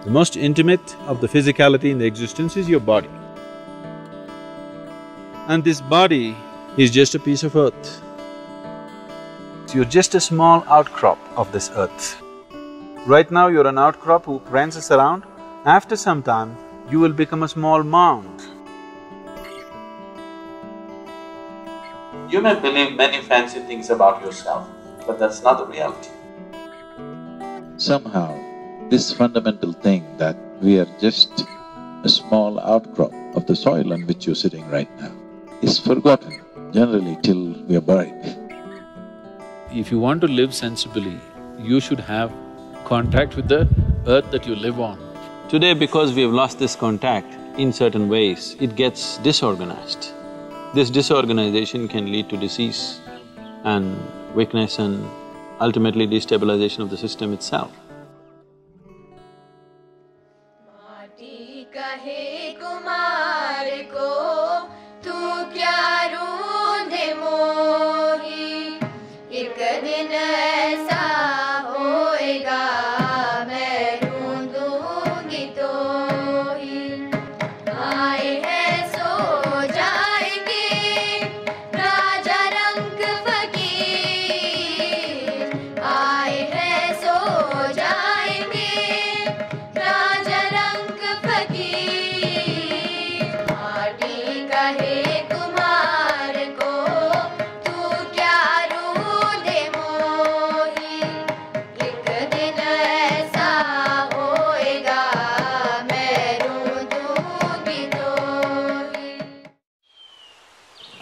The most intimate of the physicality in the existence is your body. And this body is just a piece of earth. You're just a small outcrop of this earth. Right now you're an outcrop who prances around. After some time, you will become a small mound. You may believe many fancy things about yourself, but that's not the reality. Somehow, this fundamental thing that we are just a small outcrop of the soil on which you're sitting right now is forgotten generally till we are buried. If you want to live sensibly, you should have contact with the earth that you live on. Today, because we have lost this contact in certain ways, it gets disorganized. This disorganization can lead to disease and weakness and ultimately destabilization of the system itself.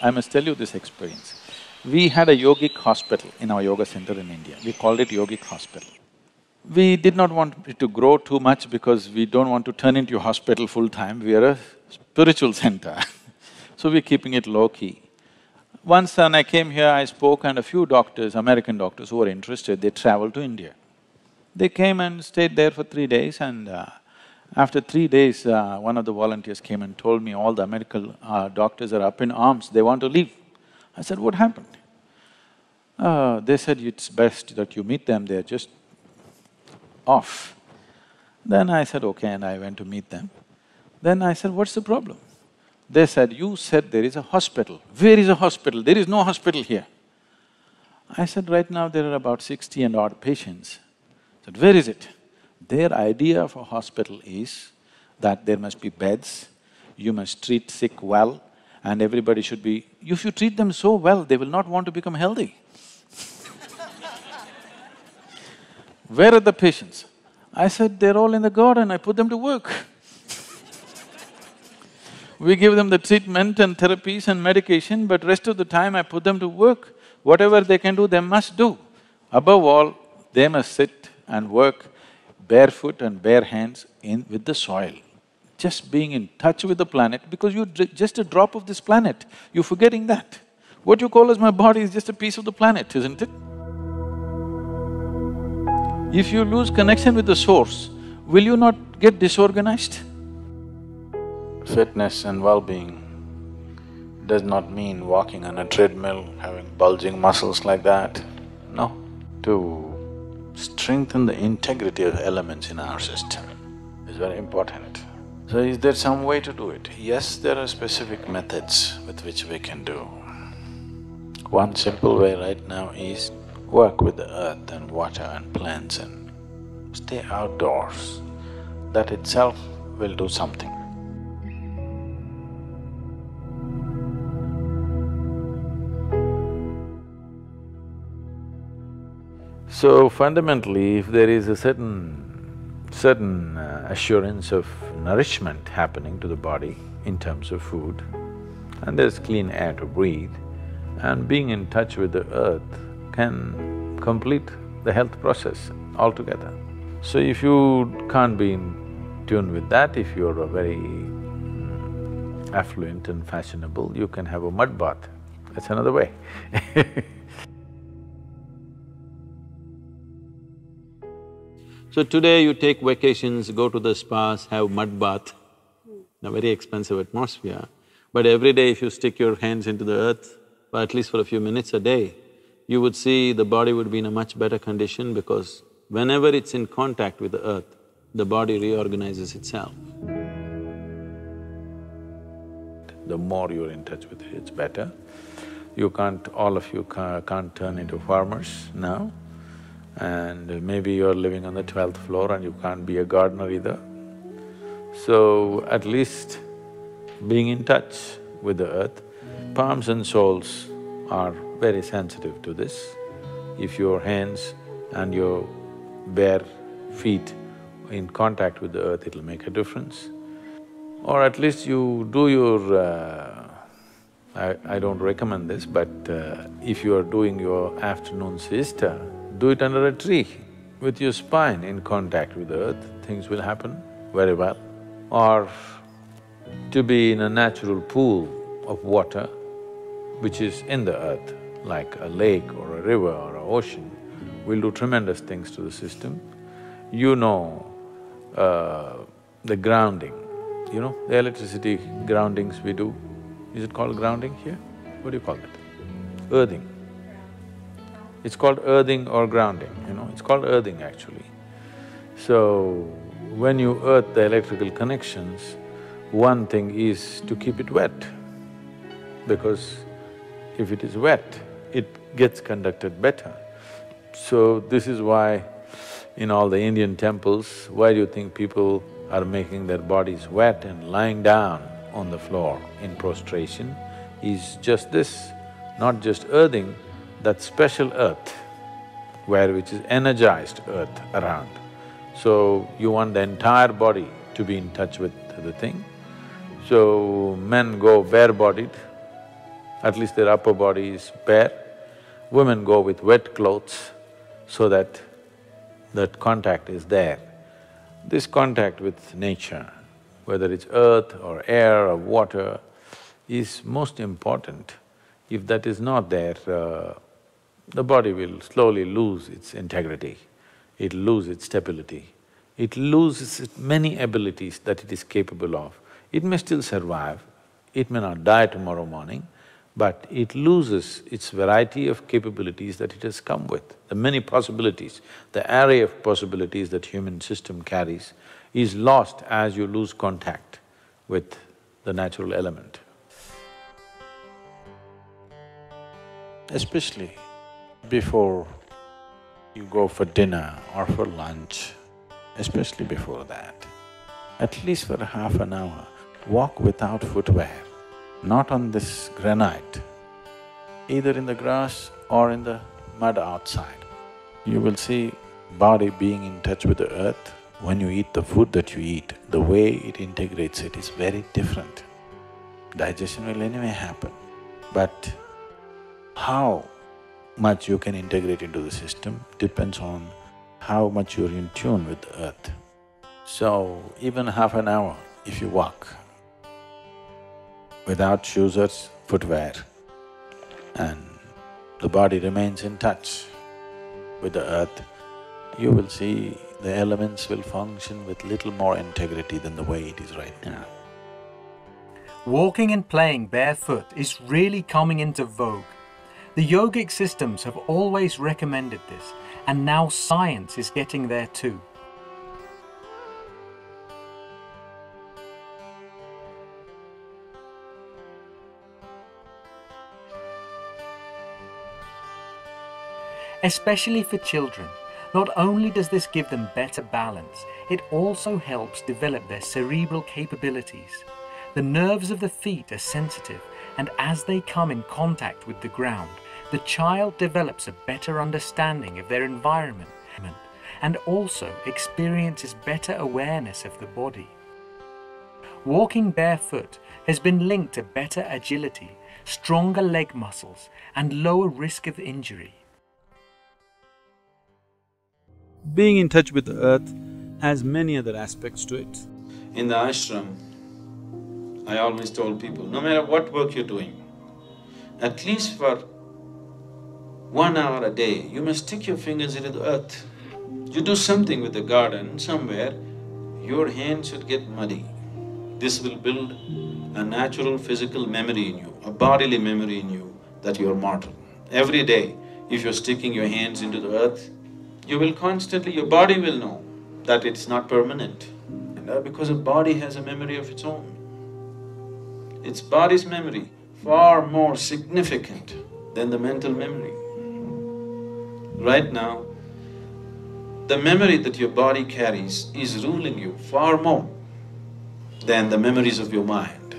I must tell you this experience. We had a yogic hospital in our yoga center in India. We called it yogic hospital. We did not want it to grow too much because we don't want to turn into a hospital full-time. We are a spiritual center so we're keeping it low-key. Once when I came here, I spoke and a few doctors, American doctors who were interested, they traveled to India. They came and stayed there for 3 days and after 3 days, one of the volunteers came and told me all the American doctors are up in arms, they want to leave. I said, what happened? They said, it's best that you meet them, they're just off. Then I said, okay, and I went to meet them. Then I said, what's the problem? They said, you said there is a hospital. Where is a hospital? There is no hospital here. I said, right now there are about 60 and odd patients. I said, where is it? Their idea of a hospital is that there must be beds, you must treat sick well, and everybody should be… If you treat them so well, they will not want to become healthy. Where are the patients? I said, they're all in the garden, I put them to work. We give them the treatment and therapies and medication, but rest of the time I put them to work. Whatever they can do, they must do. Above all, they must sit and work barefoot and bare hands with the soil. Just being in touch with the planet, because you're just a drop of this planet, you're forgetting that. What you call as my body is just a piece of the planet, isn't it? If you lose connection with the source, will you not get disorganized? Fitness and well-being does not mean walking on a treadmill, having bulging muscles like that, no. To strengthen the integrity of elements in our system is very important. So is there some way to do it? Yes, there are specific methods with which we can do. One simple way right now is work with the earth and water and plants and stay outdoors. That itself will do something. So fundamentally, if there is a certain assurance of nourishment happening to the body in terms of food, and there's clean air to breathe, and being in touch with the earth can complete the health process altogether. So if you can't be in tune with that, if you're a very affluent and fashionable, you can have a mud bath, that's another way So today you take vacations, go to the spas, have mud bath, in a very expensive atmosphere. But every day if you stick your hands into the earth, or at least for a few minutes a day, you would see the body would be in a much better condition because whenever it's in contact with the earth, the body reorganizes itself. The more you're in touch with it, it's better. All of you can't turn into farmers now, and maybe you're living on the 12th floor and you can't be a gardener either. So at least being in touch with the earth, palms and soles are very sensitive to this. If your hands and your bare feet in contact with the earth, it'll make a difference. Or at least you do your… I don't recommend this, but if you are doing your afternoon siesta, do it under a tree with your spine in contact with the earth, things will happen very well. Or to be in a natural pool of water which is in the earth, like a lake or a river or an ocean, will do tremendous things to the system. You know the grounding, you know, the electricity groundings we do. Is it called grounding here? What do you call it? Earthing. It's called earthing or grounding, you know, it's called earthing actually. So, when you earth the electrical connections, one thing is to keep it wet, because if it is wet, it gets conducted better. So, this is why in all the Indian temples, why do you think people are making their bodies wet and lying down on the floor in prostration? Is just this, not just earthing, that special earth which is energized earth around. So, you want the entire body to be in touch with the thing. So, men go bare-bodied, at least their upper body is bare. Women go with wet clothes so that that contact is there. This contact with nature, whether it's earth or air or water, is most important. If that is not there, the body will slowly lose its integrity, it'll lose its stability, it loses its many abilities that it is capable of. It may still survive, it may not die tomorrow morning, but it loses its variety of capabilities that it has come with. The many possibilities, the array of possibilities that human system carries is lost as you lose contact with the natural element. Especially before you go for dinner or for lunch, especially before that, at least for half an hour, walk without footwear, not on this granite, either in the grass or in the mud outside. You will see body being in touch with the earth. When you eat the food that you eat, the way it integrates it is very different. Digestion will anyway happen, but how much you can integrate into the system depends on how much you're in tune with the earth. So, even half an hour if you walk without shoes or footwear, and the body remains in touch with the earth, you will see the elements will function with little more integrity than the way it is right now. Walking and playing barefoot is really coming into vogue. The yogic systems have always recommended this, and now science is getting there too. Especially for children, not only does this give them better balance, it also helps develop their cerebral capabilities. The nerves of the feet are sensitive, and as they come in contact with the ground, the child develops a better understanding of their environment and also experiences better awareness of the body. Walking barefoot has been linked to better agility, stronger leg muscles, and lower risk of injury. Being in touch with the earth has many other aspects to it. In the ashram, I always told people, no matter what work you're doing, at least for 1 hour a day, you must stick your fingers into the earth. You do something with the garden somewhere, your hands should get muddy. This will build a natural physical memory in you, a bodily memory in you that you're mortal. Every day, if you're sticking your hands into the earth, you will constantly… your body will know that it's not permanent. Because a body has a memory of its own. It's body's memory far more significant than the mental memory. Right now, the memory that your body carries is ruling you far more than the memories of your mind.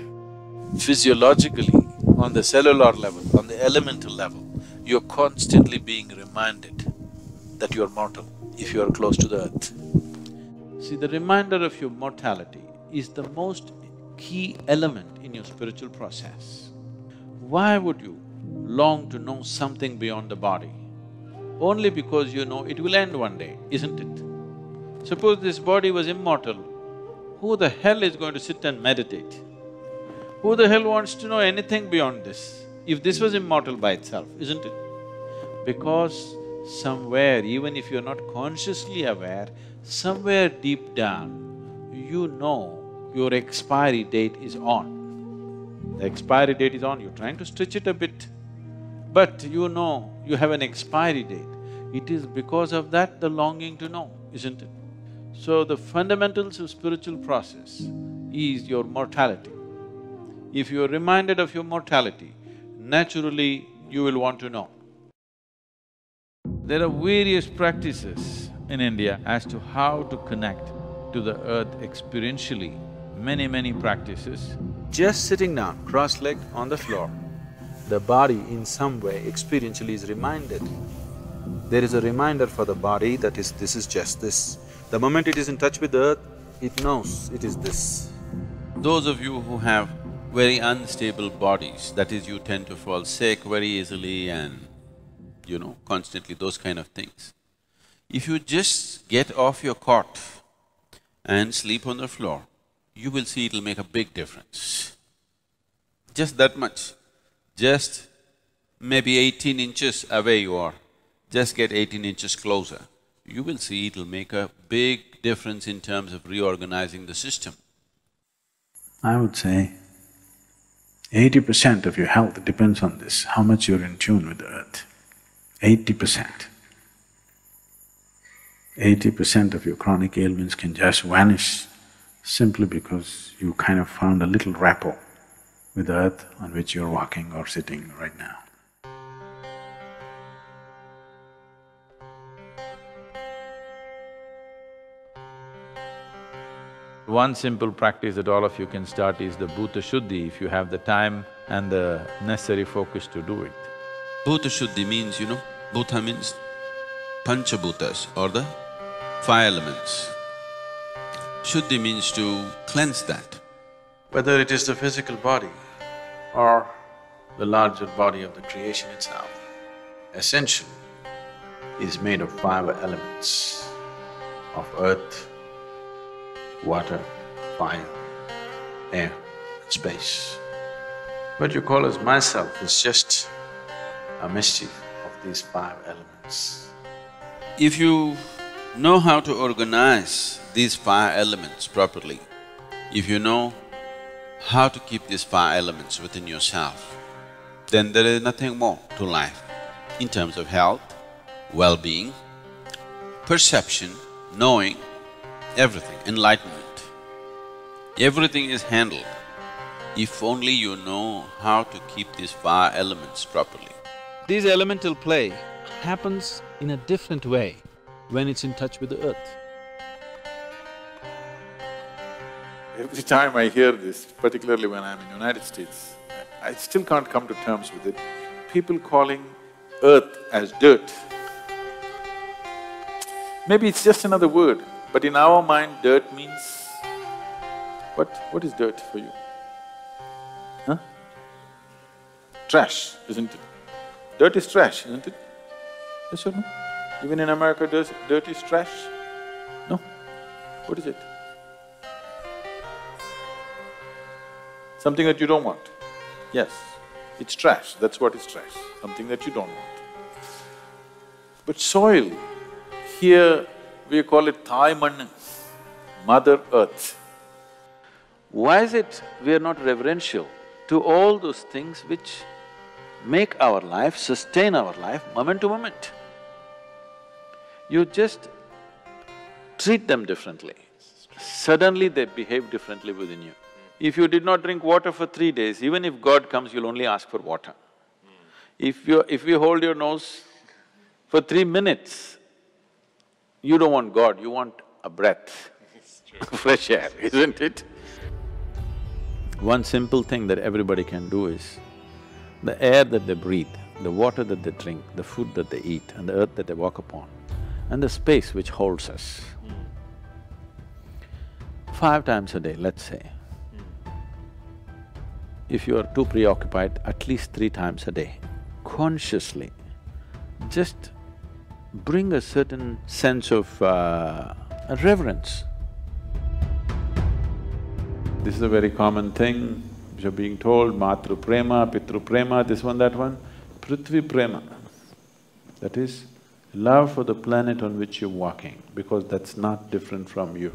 Physiologically, on the cellular level, on the elemental level, you're constantly being reminded that you're mortal if you're close to the earth. See, the reminder of your mortality is the most key element in your spiritual process. Why would you long to know something beyond the body? Only because you know it will end one day, isn't it? Suppose this body was immortal, who the hell is going to sit and meditate? Who the hell wants to know anything beyond this, if this was immortal by itself, isn't it? Because somewhere, even if you're not consciously aware, somewhere deep down, you know your expiry date is on. The expiry date is on, you're trying to stretch it a bit, but you know you have an expiry date. It is because of that the longing to know, isn't it? So the fundamentals of spiritual process is your mortality. If you're reminded of your mortality, naturally you will want to know. There are various practices in India as to how to connect to the earth experientially, many practices. Just sitting down, cross-legged on the floor, the body in some way experientially is reminded. There is a reminder for the body that this is just this. The moment it is in touch with the earth, it knows it is this. Those of you who have very unstable bodies, that is, you tend to fall sick very easily and constantly those kind of things. If you just get off your cot and sleep on the floor, you will see it'll make a big difference. Just that much. Just maybe 18 inches away you are, just get 18 inches closer. You will see it'll make a big difference in terms of reorganizing the system. I would say 80% of your health depends on this, how much you're in tune with the earth. 80%. 80% of your chronic ailments can just vanish simply because you kind of found a little rapport with the earth on which you're walking or sitting right now. One simple practice that all of you can start is the Bhuta Shuddhi, if you have the time and the necessary focus to do it. Bhuta Shuddhi means, Bhuta means Panchabhutas or the five elements. Shuddhi means to cleanse that. Whether it is the physical body or the larger body of the creation itself, essentially is made of five elements of earth, water, fire, air, and space. What you call as myself is just a mischief of these five elements. If you know how to organize these five elements properly, if you know how to keep these five elements within yourself, then there is nothing more to life in terms of health, well-being, perception, knowing, everything, enlightenment. Everything is handled if only you know how to keep these five elements properly. This elemental play happens in a different way when it's in touch with the earth. Every time I hear this, particularly when I'm in United States, I still can't come to terms with it. People calling earth as dirt. Maybe it's just another word, but in our mind, dirt means… What is dirt for you? Huh? Trash, isn't it? Dirt is trash, isn't it? Yes or no? Even in America, dirt is trash? No? What is it? Something that you don't want. Yes, it's trash, that's what is trash, something that you don't want. But soil, here we call it Thai Mann, Mother Earth. Why is it we are not reverential to all those things which make our life, sustain our life moment to moment? You just treat them differently. Suddenly they behave differently within you. If you did not drink water for 3 days, even if God comes, you'll only ask for water. If you hold your nose for 3 minutes, you don't want God, you want a breath, fresh air, isn't it? One simple thing that everybody can do is, the air that they breathe, the water that they drink, the food that they eat, and the earth that they walk upon, and the space which holds us. 5 times a day, let's say. If you are too preoccupied, at least 3 times a day, consciously, just bring a certain sense of reverence. This is a very common thing, which are being told, Matru Prema, Pitru Prema, this one, that one. Prithvi Prema, that is, love for the planet on which you're walking, because that's not different from you.